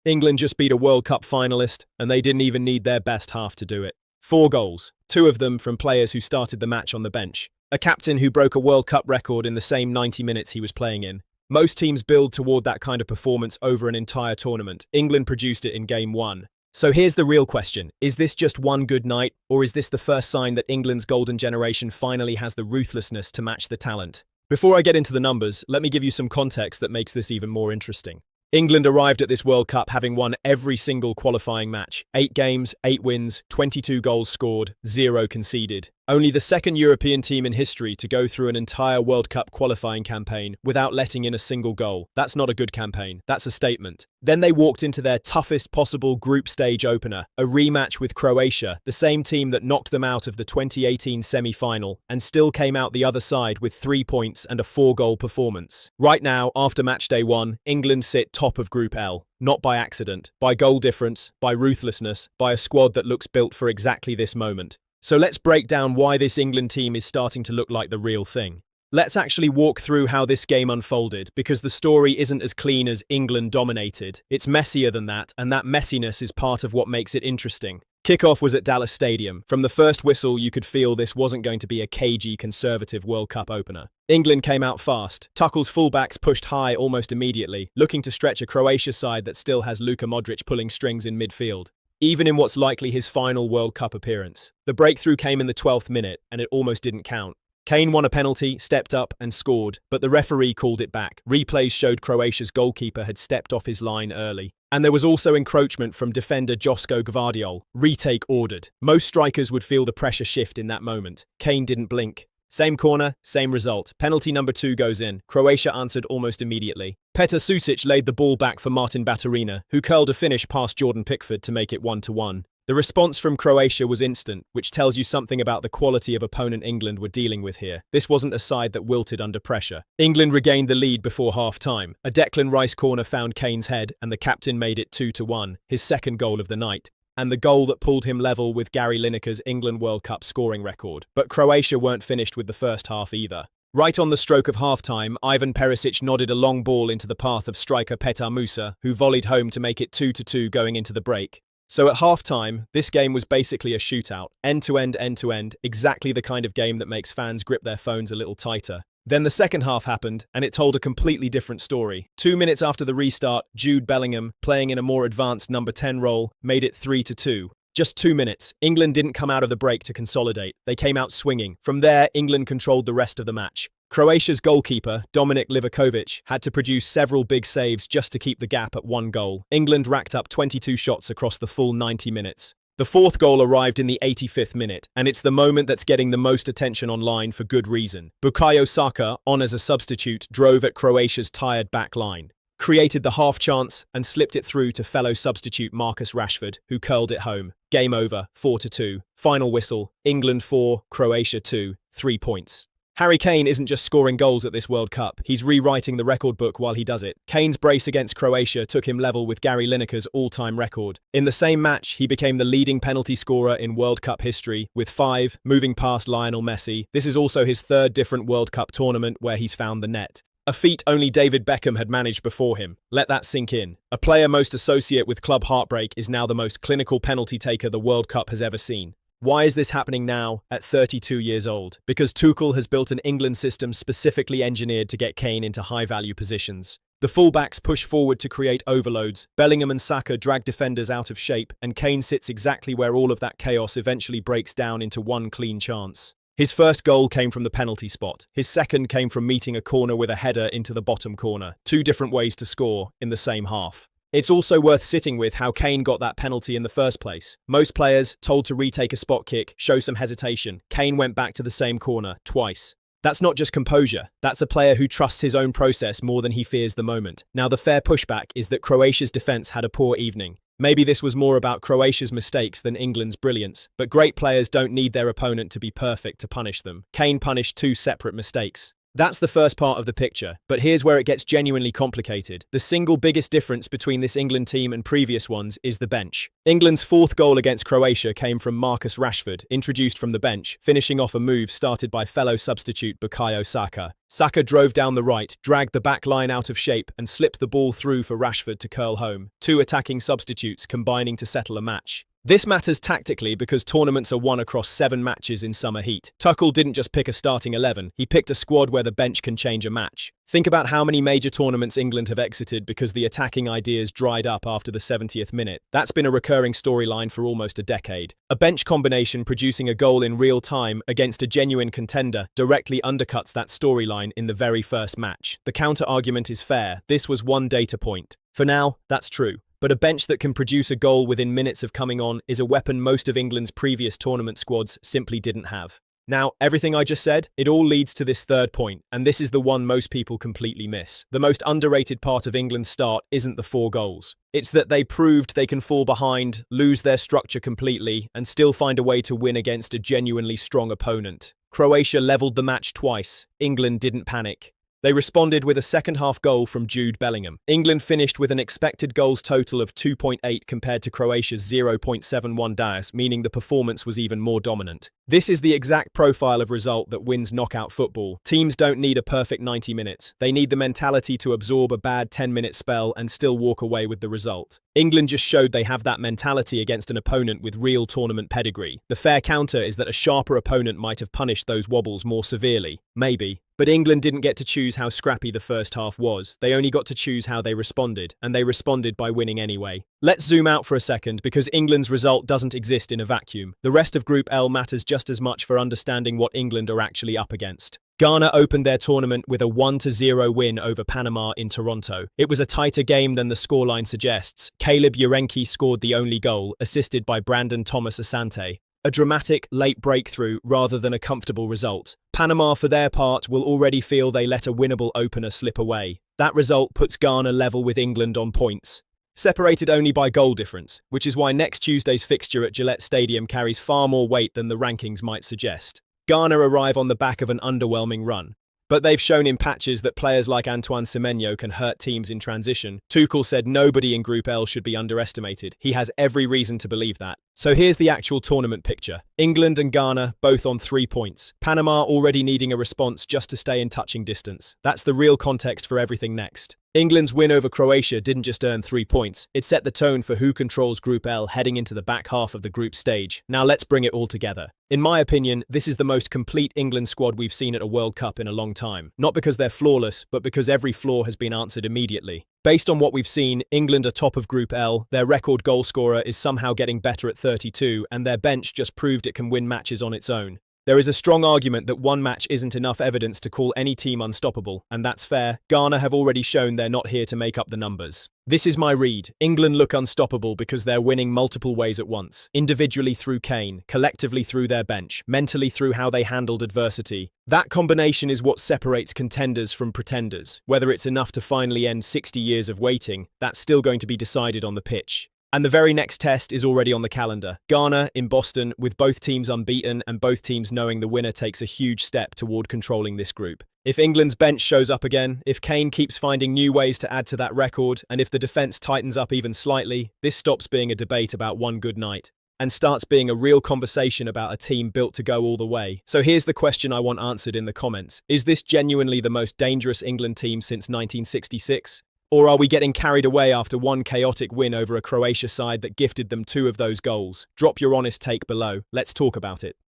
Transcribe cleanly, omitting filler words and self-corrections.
England just beat a World Cup finalist, and they didn't even need their best half to do it. 4 goals, 2 of them from players who started the match on the bench. A captain who broke a World Cup record in the same 90 minutes he was playing in. Most teams build toward that kind of performance over an entire tournament. England produced it in Game 1. So here's the real question. Is this just one good night, or is this the first sign that England's golden generation finally has the ruthlessness to match the talent? Before I get into the numbers, let me give you some context that makes this even more interesting. England arrived at this World Cup having won every single qualifying match. 8 games, 8 wins, 22 goals scored, 0 conceded. Only the second European team in history to go through an entire World Cup qualifying campaign without letting in a single goal. That's not a good campaign. That's a statement. Then they walked into their toughest possible group stage opener, a rematch with Croatia, the same team that knocked them out of the 2018 semi-final, and still came out the other side with 3 points and a 4-goal performance. Right now, after match day 1, England sit top of Group L. Not by accident, by goal difference, by ruthlessness, by a squad that looks built for exactly this moment. So let's break down why this England team is starting to look like the real thing. Let's actually walk through how this game unfolded, because the story isn't as clean as England dominated. It's messier than that, and that messiness is part of what makes it interesting. Kickoff was at Dallas Stadium. From the first whistle, you could feel this wasn't going to be a cagey, conservative World Cup opener. England came out fast. Tuchel's fullbacks pushed high almost immediately, looking to stretch a Croatia side that still has Luka Modric pulling strings in midfield, even in what's likely his final World Cup appearance. The breakthrough came in the 12th minute, and it almost didn't count. Kane won a penalty, stepped up and scored, but the referee called it back. Replays showed Croatia's goalkeeper had stepped off his line early. And there was also encroachment from defender Josko Gvardiol. Retake ordered. Most strikers would feel the pressure shift in that moment. Kane didn't blink. Same corner, same result. Penalty number 2 goes in. Croatia answered almost immediately. Petr Susic laid the ball back for Martin Baturina, who curled a finish past Jordan Pickford to make it 1-1. The response from Croatia was instant, which tells you something about the quality of opponent England were dealing with here. This wasn't a side that wilted under pressure. England regained the lead before half-time. A Declan Rice corner found Kane's head, and the captain made it 2-1, his second goal of the night, and the goal that pulled him level with Gary Lineker's England World Cup scoring record. But Croatia weren't finished with the first half either. Right on the stroke of half-time, Ivan Perisic nodded a long ball into the path of striker Petar Musa, who volleyed home to make it 2-2 going into the break. So at half-time, this game was basically a shootout, end-to-end, exactly the kind of game that makes fans grip their phones a little tighter. Then the second half happened, and it told a completely different story. 2 minutes after the restart, Jude Bellingham, playing in a more advanced number 10 role, made it 3-2. Just 2 minutes. England didn't come out of the break to consolidate. They came out swinging. From there, England controlled the rest of the match. Croatia's goalkeeper, Dominik Livakovic, had to produce several big saves just to keep the gap at 1 goal. England racked up 22 shots across the full 90 minutes. The 4th goal arrived in the 85th minute, and it's the moment that's getting the most attention online for good reason. Bukayo Saka, on as a substitute, drove at Croatia's tired back line, created the half chance, and slipped it through to fellow substitute Marcus Rashford, who curled it home. Game over, 4-2. Final whistle, England 4, Croatia 2, 3 points. Harry Kane isn't just scoring goals at this World Cup, he's rewriting the record book while he does it. Kane's brace against Croatia took him level with Gary Lineker's all-time record. In the same match, he became the leading penalty scorer in World Cup history, with 5, moving past Lionel Messi. This is also his 3rd different World Cup tournament where he's found the net. A feat only David Beckham had managed before him. Let that sink in. A player most associate with club heartbreak is now the most clinical penalty taker the World Cup has ever seen. Why is this happening now, at 32 years old? Because Tuchel has built an England system specifically engineered to get Kane into high-value positions. The fullbacks push forward to create overloads, Bellingham and Saka drag defenders out of shape, and Kane sits exactly where all of that chaos eventually breaks down into one clean chance. His first goal came from the penalty spot. His second came from meeting a corner with a header into the bottom corner. 2 different ways to score in the same half. It's also worth sitting with how Kane got that penalty in the first place. Most players, told to retake a spot kick, show some hesitation. Kane went back to the same corner, twice. That's not just composure. That's a player who trusts his own process more than he fears the moment. Now, the fair pushback is that Croatia's defence had a poor evening. Maybe this was more about Croatia's mistakes than England's brilliance, but great players don't need their opponent to be perfect to punish them. Kane punished 2 separate mistakes. That's the first part of the picture, but here's where it gets genuinely complicated. The single biggest difference between this England team and previous ones is the bench. England's fourth goal against Croatia came from Marcus Rashford, introduced from the bench, finishing off a move started by fellow substitute Bukayo Saka. Saka drove down the right, dragged the back line out of shape, and slipped the ball through for Rashford to curl home. Two attacking substitutes combining to settle a match. This matters tactically because tournaments are won across 7 matches in summer heat. Tuchel didn't just pick a starting 11, he picked a squad where the bench can change a match. Think about how many major tournaments England have exited because the attacking ideas dried up after the 70th minute. That's been a recurring storyline for almost a decade. A bench combination producing a goal in real time against a genuine contender directly undercuts that storyline in the very first match. The counter-argument is fair. This was one data point. For now, that's true. But a bench that can produce a goal within minutes of coming on is a weapon most of England's previous tournament squads simply didn't have. Now, everything I just said, it all leads to this third point, and this is the one most people completely miss. The most underrated part of England's start isn't the 4 goals. It's that they proved they can fall behind, lose their structure completely, and still find a way to win against a genuinely strong opponent. Croatia levelled the match twice. England didn't panic. They responded with a second-half goal from Jude Bellingham. England finished with an expected goals total of 2.8 compared to Croatia's 0.71, meaning the performance was even more dominant. This is the exact profile of result that wins knockout football. Teams don't need a perfect 90 minutes. They need the mentality to absorb a bad 10-minute spell and still walk away with the result. England just showed they have that mentality against an opponent with real tournament pedigree. The fair counter is that a sharper opponent might have punished those wobbles more severely. Maybe. But England didn't get to choose how scrappy the first half was. They only got to choose how they responded, and they responded by winning anyway. Let's zoom out for a second because England's result doesn't exist in a vacuum. The rest of Group L matters just as much for understanding what England are actually up against. Ghana opened their tournament with a 1-0 win over Panama in Toronto. It was a tighter game than the scoreline suggests. Caleb Urenki scored the only goal, assisted by Brandon Thomas Asante. A dramatic, late breakthrough rather than a comfortable result. Panama, for their part, will already feel they let a winnable opener slip away. That result puts Ghana level with England on points, separated only by goal difference, which is why next Tuesday's fixture at Gillette Stadium carries far more weight than the rankings might suggest. Ghana arrive on the back of an underwhelming run, but they've shown in patches that players like Antoine Semenyo can hurt teams in transition. Tuchel said nobody in Group L should be underestimated. He has every reason to believe that. So here's the actual tournament picture. England and Ghana both on 3 points. Panama already needing a response just to stay in touching distance. That's the real context for everything next. England's win over Croatia didn't just earn 3 points. It set the tone for who controls Group L heading into the back half of the group stage. Now let's bring it all together. In my opinion, this is the most complete England squad we've seen at a World Cup in a long time. Not because they're flawless, but because every flaw has been answered immediately. Based on what we've seen, England are top of Group L, their record goalscorer is somehow getting better at 32, and their bench just proved it can win matches on its own. There is a strong argument that one match isn't enough evidence to call any team unstoppable, and that's fair. Ghana have already shown they're not here to make up the numbers. This is my read. England look unstoppable because they're winning multiple ways at once. Individually through Kane, collectively through their bench, mentally through how they handled adversity. That combination is what separates contenders from pretenders. Whether it's enough to finally end 60 years of waiting, that's still going to be decided on the pitch. And the very next test is already on the calendar. Ghana in Boston, with both teams unbeaten and both teams knowing the winner takes a huge step toward controlling this group. If England's bench shows up again, if Kane keeps finding new ways to add to that record, and if the defence tightens up even slightly, this stops being a debate about one good night and starts being a real conversation about a team built to go all the way. So here's the question I want answered in the comments. Is this genuinely the most dangerous England team since 1966? Or are we getting carried away after one chaotic win over a Croatia side that gifted them 2 of those goals? Drop your honest take below. Let's talk about it.